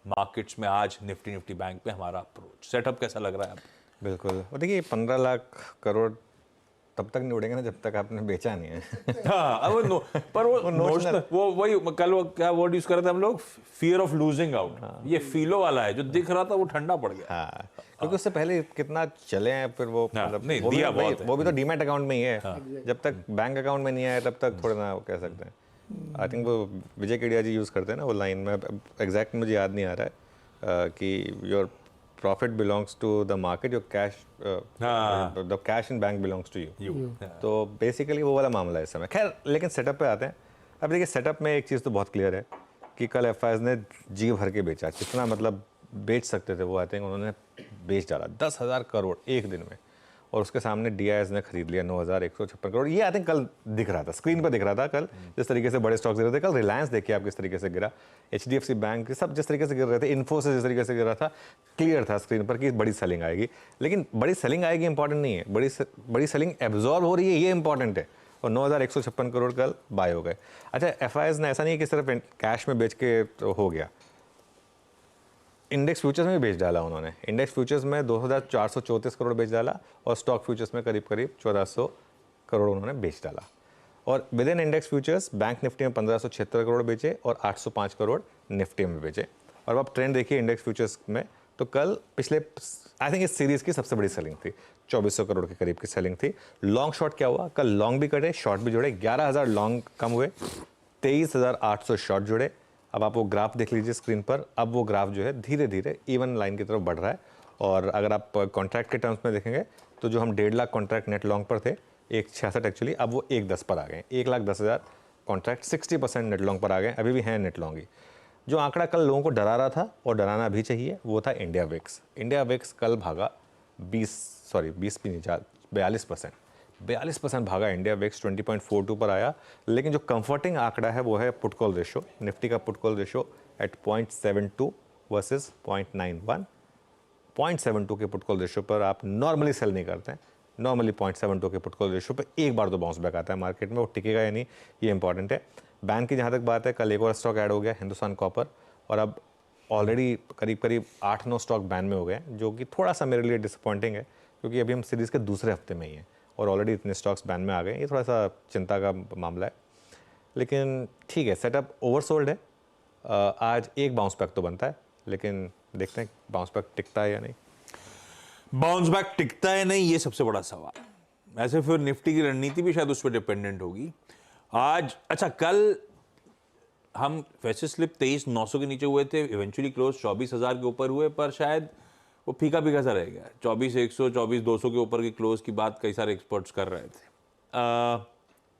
Markets में आज Nifty bank पे हमारा अप्रोच सेटअप कैसा लग रहा है? बिल्कुल। और देखिए 15 लाख करोड़ तब तक नहीं उड़ेंगे ना जब तक आपने बेचा नहीं है। हाँ, अब पर वो नोशनल, वो वही कल वो क्या वर्ड यूज कर रहे थे हम लोग, फियर ऑफ लूजिंग आउट। ये फीलो वाला है, जो दिख रहा था वो ठंडा पड़ गया। हाँ, क्योंकि उससे पहले कितना चले हैं, फिर वो मतलब नहीं, वो दिया भी बहुत है। वो भी तो डीमैट अकाउंट में ही है। जब तक बैंक अकाउंट में नहीं आया तब तक थोड़ा ना वो कह सकते हैं। आई थिंक वो विजय केडिया जी यूज़ करते हैं ना वो लाइन में, एग्जैक्ट मुझे याद नहीं आ रहा है कि your profit belongs to the market, your cash the cash in bank belongs to you. तो बेसिकली वो वाला मामला है इस समय। खैर, लेकिन सेटअप पे आते हैं। अब देखिए सेटअप में एक चीज़ तो बहुत क्लियर है कि कल एफआईआईज ने जी भर के बेचा, जितना मतलब बेच सकते थे वो आई थिंक उन्होंने बेच डाला, 10,000 करोड़ एक दिन में। और उसके सामने डीआईएस ने खरीद लिया 9,156 करोड़। ये आई थिंक कल दिख रहा था, स्क्रीन पर दिख रहा था कल जिस तरीके से बड़े स्टॉक्स गिर रहे थे। कल रिलायंस देखिए आप किस तरीके से गिरा, एचडीएफसी बैंक सब जिस तरीके से गिर रहे थे, इन्फोसिस जिस तरीके से गिर रहा था, क्लियर था स्क्रीन पर कि बड़ी सेलिंग आएगी। लेकिन बड़ी सेलिंग आएगी इंपॉर्टेंट नहीं है, बड़ी सेलिंग एब्जॉर्ब हो रही है ये इंपॉर्टेंट है। और 9,156 करोड़ कल बाय हो गए। अच्छा, एफआईआईज ने ऐसा नहीं है कि सिर्फ कैश में बेच के तो हो गया, इंडेक्स फ्यूचर्स में भी बेच डाला उन्होंने। इंडेक्स फ्यूचर्स में 2,434 करोड़ बेच डाला और स्टॉक फ्यूचर्स में करीब 1,400 करोड़ उन्होंने बेच डाला। और with in index futures bank Nifty में 1,576 करोड़ बेचे और 805 करोड़ निफ्टी में बेचे। और अब ट्रेंड देखिए इंडेक्स फ्यूचर्स में, तो कल पिछले आई थिंक इस सीरीज़ की सबसे बड़ी सेलिंग थी, 2,400 करोड़ के करीब की सेलिंग थी। लॉन्ग शॉर्ट क्या हुआ, कल लॉन्ग भी कटे, शॉर्ट भी जुड़े। 11,000 लॉन्ग कम हुए, 23,800 शॉर्ट जुड़े। अब आप वो ग्राफ देख लीजिए स्क्रीन पर। अब वो ग्राफ जो है धीरे धीरे इवन लाइन की तरफ बढ़ रहा है। और अगर आप कॉन्ट्रैक्ट के टर्म्स में देखेंगे तो जो हम 1.5 लाख कॉन्ट्रैक्ट नेट लॉन्ग पर थे, 1,66 एक्चुअली, अब वो 1,10 पर आ गए। 1,10,000 कॉन्ट्रैक्ट 60% नेट लॉन्ग पर आ गए, अभी भी हैं नेट लॉन्ग ही। जो आंकड़ा कल लोगों को डरा रहा था और डराना भी चाहिए, वो था इंडिया विक्स। इंडिया विक्स कल भागा 20 भी नहीं, 42% भागा इंडिया विक्स, 20.42 पर आया। लेकिन जो कंफर्टिंग आंकड़ा है वो है पुट कॉल रेशो। निफ्टी का put call ratio at 0.72 versus 0.91। 0.72 के पुट कॉल रेशो पर आप नॉर्मली सेल नहीं करते हैं। नॉर्मली 0.72 के पुट कॉल रेशो पर एक बार तो बाउंस बैक आता है मार्केट में, वो टिकेगा या नहीं ये इंपॉर्टेंट है। बैंक की जहाँ तक बात है, कल एक और स्टॉक ऐड हो गया, हिंदुस्तान कॉपर, और अब ऑलरेडी करीब 8-9 स्टॉक बैन में हो गए, जो कि थोड़ा सा मेरे लिए डिसअपॉइंटिंग है क्योंकि अभी हम सीरीज़ के दूसरे हफ्ते में ही हैं और ऑलरेडी इतने स्टॉक्स बैन में आ गए। ये थोड़ा सा चिंता का मामला है, लेकिन ठीक है, सेटअप ओवरसोल्ड है। आज एक बाउंस बैक तो बनता है, लेकिन देखते हैं बाउंस बैक टिकता है या नहीं। बाउंस बैक टिकता है नहीं, ये सबसे बड़ा सवाल। ऐसे फिर निफ्टी की रणनीति भी शायद उस पर डिपेंडेंट होगी आज। अच्छा, कल हम वैसे स्लिप 23,900 के नीचे हुए थे, इवेंचुअली क्लोज 24,000 के ऊपर हुए, पर शायद वो फीका सा रह गया। 24,100 24,200 के ऊपर की क्लोज की बात कई सारे एक्सपर्ट्स कर रहे थे,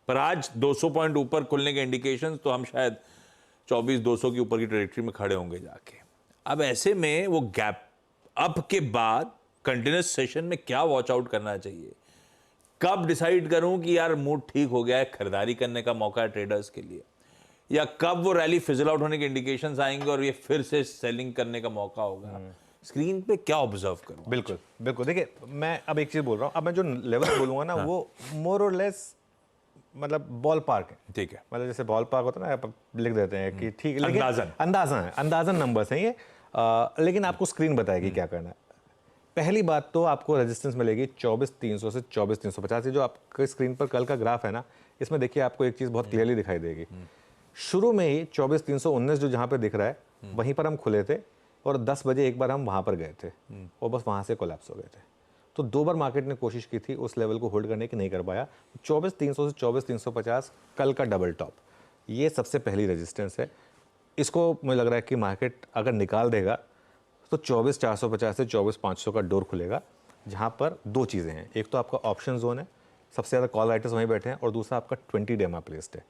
पर आज 200 पॉइंट ऊपर खुलने के इंडिकेशंस, तो हम शायद 24,200 के ऊपर की ट्रेजेक्टरी में खड़े होंगे जाके। अब ऐसे में वो गैप अप के बाद कंटिन्यूस सेशन में क्या वॉच आउट करना चाहिए? कब डिसाइड करूं कि यार मूड ठीक हो गया है, खरीदारी करने का मौका है ट्रेडर्स के लिए, या कब वो रैली फिजल आउट होने के इंडिकेशंस आएंगे और ये फिर से सेलिंग करने का मौका होगा? स्क्रीन पे क्या ऑब्जर्व करूं? बिल्कुल बिल्कुल। देखिए, मैं अब एक चीज़ बोल रहा हूँ, अब मैं जो लेवल बोलूँगा ना वो मोर और लेस मतलब बॉल पार्क है। ठीक है, मतलब जैसे बॉल पार्क होता है ना, आप लिख देते हैं कि ठीक, लेकिन अंदाजन नंबर्स हैं ये। लेकिन आपको स्क्रीन बताएगी क्या करना है। पहली बात तो आपको रेजिस्टेंस मिलेगी 24,300 से 24,350। ये जो आपके स्क्रीन पर कल का ग्राफ है ना, इसमें देखिए आपको एक चीज़ बहुत क्लियरली दिखाई देगी। शुरू में ही 24,319 जो जहाँ पे दिख रहा है वहीं पर हम खुले थे और 10 बजे एक बार हम वहाँ पर गए थे और बस वहाँ से कोलैप्स हो गए थे। तो 2 बार मार्केट ने कोशिश की थी उस लेवल को होल्ड करने की, नहीं कर पाया। 24,300 से 24,350 कल का डबल टॉप, ये सबसे पहली रेजिस्टेंस है। इसको मुझे लग रहा है कि मार्केट अगर निकाल देगा तो 24,450 से 24,500 का डोर खुलेगा, जहाँ पर 2 चीज़ें हैं। एक तो आपका ऑप्शन जोन है, सबसे ज़्यादा कॉल राइटर्स वहीं बैठे हैं, और दूसरा आपका 20 डेमा प्लेस्ड है।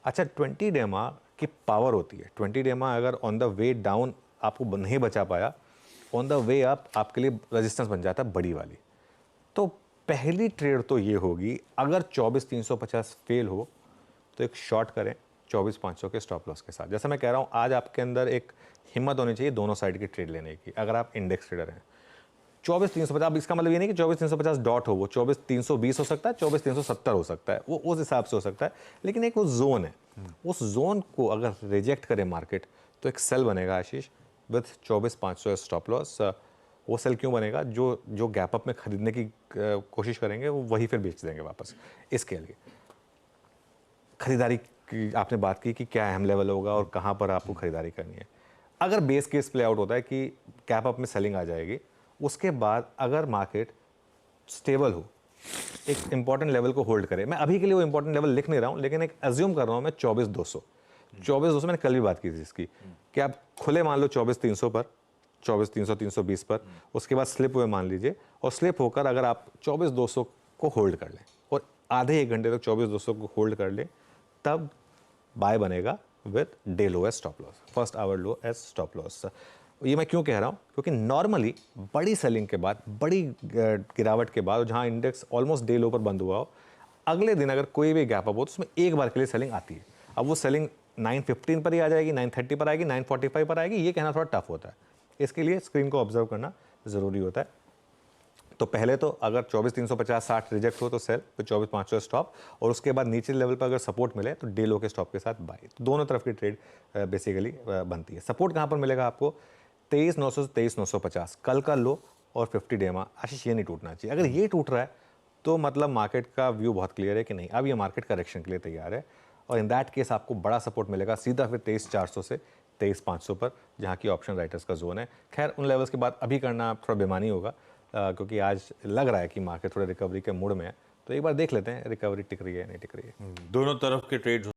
अच्छा, 20 डेमा की पावर होती है। 20 डेमा अगर ऑन द वे डाउन आपको नहीं बचा पाया, ऑन द वे अप आपके लिए रेजिस्टेंस बन जाता है बड़ी वाली। तो पहली ट्रेड तो ये होगी, अगर 24,350 फेल हो तो एक शॉर्ट करें 24,500 के स्टॉप लॉस के साथ। जैसा मैं कह रहा हूँ, आज आपके अंदर एक हिम्मत होनी चाहिए दोनों साइड की ट्रेड लेने की, अगर आप इंडेक्स ट्रेडर हैं। 24,350, अब इसका मतलब ये नहीं कि 24,350 डॉट हो, वो 24,320 हो सकता है, 24,370 हो सकता है, वो उस हिसाब से हो सकता है, लेकिन एक वो जोन है। उस जोन को अगर रिजेक्ट करे मार्केट तो एक सेल बनेगा आशीष, विथ 24,500 स्टॉप लॉस। वो सेल क्यों बनेगा? जो गैप अप में खरीदने की कोशिश करेंगे वो वही फिर बेच देंगे वापस। इसके लिए खरीदारी की आपने बात की कि क्या अहम लेवल होगा और कहाँ पर आपको खरीदारी करनी है। अगर बेस केस प्ले आउट होता है कि गैप अप में सेलिंग आ जाएगी, उसके बाद अगर मार्केट स्टेबल हो, एक इंपॉर्टेंट लेवल को होल्ड करे, मैं अभी के लिए वो इंपॉर्टेंट लेवल लिख नहीं रहा हूँ, लेकिन एक अज्यूम कर रहा हूँ मैं 24,200 मैंने कल भी बात की थी इसकी, कि आप खुले मान लो 24,300 पर, 24,300 320 पर, उसके बाद स्लिप हुए मान लीजिए, और स्लिप होकर अगर आप 24,200 को होल्ड कर लें और आधे 1 घंटे तक 24,200 को होल्ड कर लें, तब बाय बनेगा with day low as stop loss, first hour low as stop loss. ये मैं क्यों कह रहा हूँ? क्योंकि नॉर्मली बड़ी सेलिंग के बाद, बड़ी गिरावट के बाद, जहाँ इंडेक्स ऑलमोस्ट डे लो पर बंद हुआ हो, अगले दिन अगर कोई भी गैप अप हो तो उसमें एक बार के लिए सेलिंग आती है। अब वो सेलिंग 9:15 पर ही आ जाएगी, 9:30 पर आएगी, 9:45 पर आएगी, ये कहना थोड़ा टफ होता है। इसके लिए स्क्रीन को ऑब्जर्व करना ज़रूरी होता है। तो पहले तो अगर 24,350 60 रिजेक्ट हो तो सेल, फिर 24,500 स्टॉप, और उसके बाद नीचे लेवल पर अगर सपोर्ट मिले तो डे लो के स्टॉप के साथ बाय। तो दोनों तरफ की ट्रेड बेसिकली बनती है। सपोर्ट कहाँ पर मिलेगा आपको? 23,900 से 23,950 कल का लो और 50 डे में। आशीष, ये नहीं टूटना चाहिए। अगर ये टूट रहा है तो मतलब मार्केट का व्यू बहुत क्लियर है कि नहीं, अब ये मार्केट करेक्शन के लिए तैयार है, और इन दैट केस आपको बड़ा सपोर्ट मिलेगा सीधा फिर 23,400 से 23,500 पर, जहाँ की ऑप्शन राइटर्स का जोन है। खैर उन लेवल्स के बाद अभी करना थोड़ा बेमानी होगा, क्योंकि आज लग रहा है कि मार्केट थोड़ा रिकवरी के मूड में है, तो एक बार देख लेते हैं रिकवरी टिक रही है नहीं टिक रही है। दोनों तरफ के ट्रेड्स